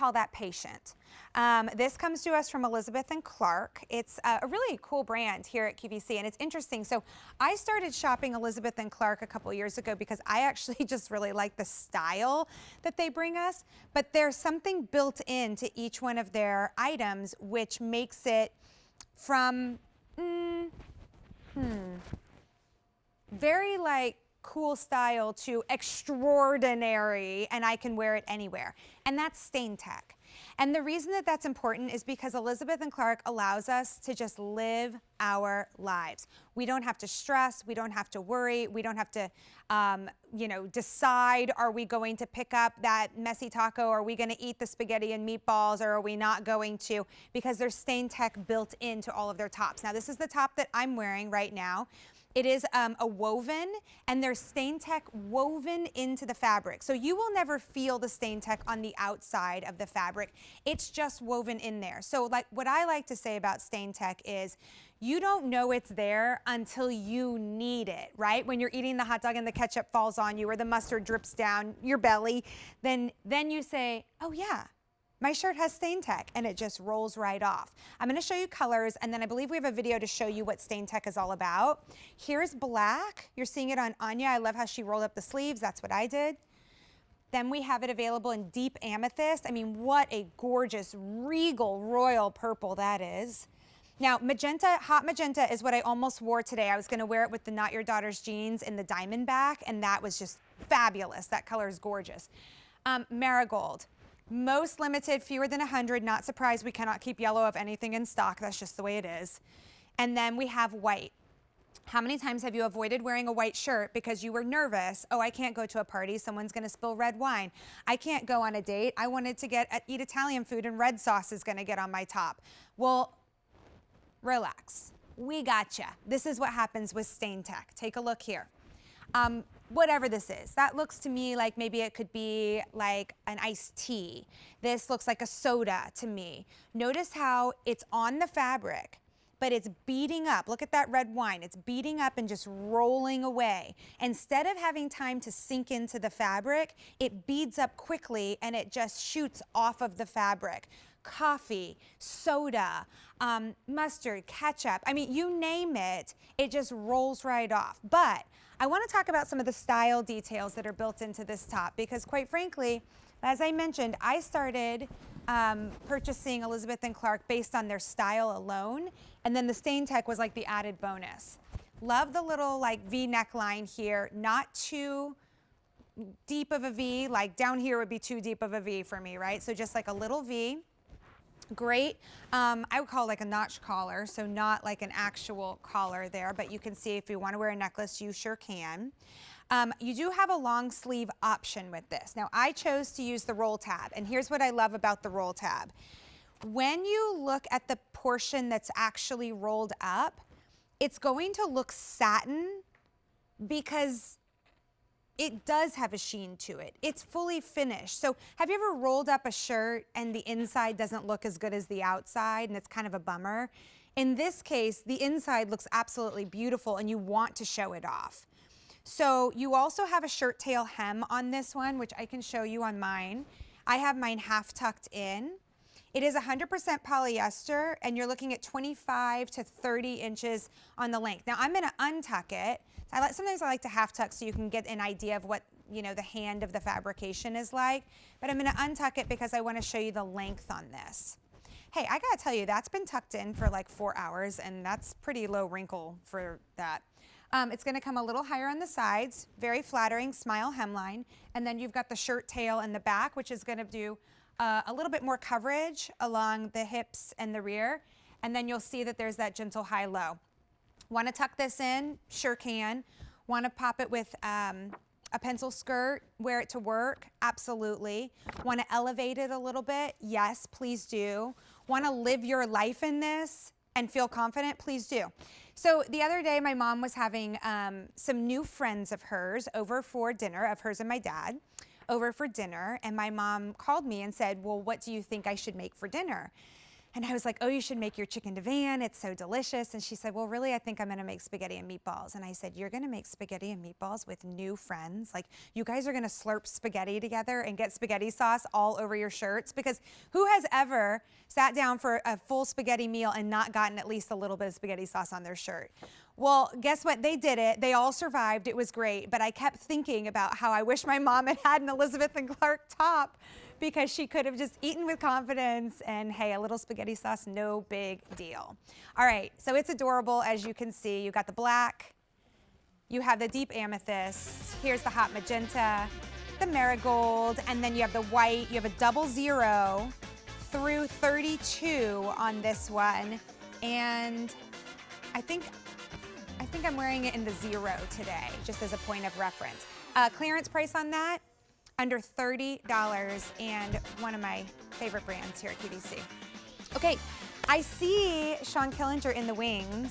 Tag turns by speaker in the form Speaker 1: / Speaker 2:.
Speaker 1: call that patient. This comes to us from Elizabeth and Clarke. It's a really cool brand here at QVC, and it's interesting. So I started shopping Elizabeth and Clarke a couple years ago because I actually just really like the style that they bring us, but there's something built into each one of their items which makes it from very like cool style to extraordinary, and I can wear it anywhere. And that's StainTech. And the reason that that's important is because Elizabeth and Clarke allows us to just live our lives. We don't have to stress, we don't have to worry, we don't have to, you know, decide, are we going to pick up that messy taco, are we gonna eat the spaghetti and meatballs, or are we not going to, because there's StainTech built into all of their tops. Now this is the top that I'm wearing right now. It is a woven, and there's StainTech woven into the fabric. So you will never feel the StainTech on the outside of the fabric. It's just woven in there. So like what I like to say about StainTech is you don't know it's there until you need it, right? When you're eating the hot dog and the ketchup falls on you or the mustard drips down your belly, then you say, oh yeah, my shirt has StainTech, and it just rolls right off. I'm gonna show you colors, and then I believe we have a video to show you what StainTech is all about. Here's black. You're seeing it on Anya. I love how she rolled up the sleeves. That's what I did. Then we have it available in deep amethyst. I mean, what a gorgeous, regal, royal purple that is. Now, magenta, hot magenta is what I almost wore today. I was gonna wear it with the Not Your Daughter's jeans in the diamond back, and that was just fabulous. That color is gorgeous. Marigold. Most limited, fewer than 100. Not surprised we cannot keep yellow of anything in stock. That's just the way it is. And then we have white. How many times have you avoided wearing a white shirt because you were nervous? Oh, I can't go to a party. Someone's going to spill red wine. I can't go on a date. I wanted to eat Italian food and red sauce is going to get on my top. Well, relax. We gotcha. This is what happens with StainTech. Take a look here. Whatever this is, that looks to me like maybe it could be like an iced tea. This looks like a soda to me. Notice how it's on the fabric, but it's beading up. Look at that red wine. It's beading up and just rolling away. Instead of having time to sink into the fabric, it beads up quickly and it just shoots off of the fabric. Coffee, soda, mustard, ketchup. I mean, you name it, it just rolls right off. But I want to talk about some of the style details that are built into this top because quite frankly, as I mentioned, I started purchasing Elizabeth and Clarke based on their style alone, and then the StainTech was like the added bonus. Love the little like V neckline here, not too deep of a V, like down here would be too deep of a V for me, right? So just like a little V. Great, I would call it like a notch collar, so not like an actual collar there, but you can see if you want to wear a necklace, you sure can. You do have a long sleeve option with this. Now, I chose to use the roll tab, and here's what I love about the roll tab. When you look at the portion that's actually rolled up, it's going to look satin because it does have a sheen to it. It's fully finished. So have you ever rolled up a shirt and the inside doesn't look as good as the outside and it's kind of a bummer? In this case, the inside looks absolutely beautiful and you want to show it off. So you also have a shirt tail hem on this one, which I can show you on mine. I have mine half tucked in. It is 100% polyester and you're looking at 25 to 30 inches on the length. Now I'm gonna untuck it. Sometimes I like to half tuck so you can get an idea of what, you know, the hand of the fabrication is like, but I'm gonna untuck it because I wanna show you the length on this. Hey, I gotta tell you, that's been tucked in for like 4 hours and that's pretty low wrinkle for that. It's gonna come a little higher on the sides, very flattering smile hemline, and then you've got the shirt tail in the back, which is gonna do a little bit more coverage along the hips and the rear, and then you'll see that there's that gentle high-low. Want to tuck this in? Sure can. Want to pop it with a pencil skirt, wear it to work? Absolutely. Want to elevate it a little bit? Yes, please do. Want to live your life in this and feel confident? Please do. So the other day, my mom was having some new friends of hers over for dinner, of hers and my dad, over for dinner, and my mom called me and said, well, what do you think I should make for dinner? And I was like, oh, you should make your chicken divan. It's so delicious. And she said, well, really, I think I'm gonna make spaghetti and meatballs. And I said, you're gonna make spaghetti and meatballs with new friends? Like, you guys are gonna slurp spaghetti together and get spaghetti sauce all over your shirts? Because who has ever sat down for a full spaghetti meal and not gotten at least a little bit of spaghetti sauce on their shirt? Well, guess what? They did it. They all survived. It was great. But I kept thinking about how I wish my mom had an Elizabeth Clarke top, because she could have just eaten with confidence, and hey, a little spaghetti sauce, no big deal. All right, so it's adorable, as you can see. You got the black, you have the deep amethyst, here's the hot magenta, the marigold, and then you have the white. You have a 00 through 32 on this one, and I think I'm wearing it in the 0 today, just as a point of reference. Clearance price on that, under $30, and one of my favorite brands here at QVC. Okay, I see Sean Killinger in the wings.